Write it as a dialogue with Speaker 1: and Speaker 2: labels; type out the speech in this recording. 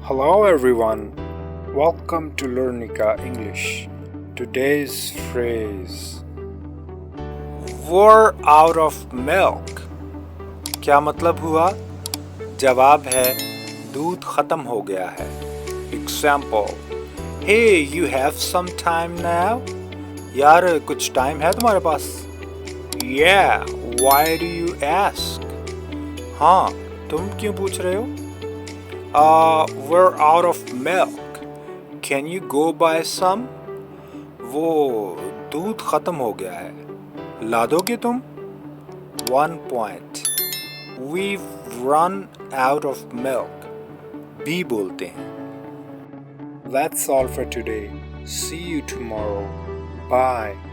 Speaker 1: Hello everyone, welcome to Learnica English. Today's phrase We're out of milk. क्या मतलब हुआ? जवाब है दूध खत्म हो गया है. Example Hey, you have some time now? यार कुछ टाइम है तुम्हारे पास? Yeah, why do you ask? हाँ, तुम क्यों पूछ रहे हो? We're out of milk. Can you go buy some? वो दूध खत्म हो गया है. ला दोगे तुम? 1 point. We've run out of milk. भी बोलते हैं. That's all for today. See you tomorrow. Bye.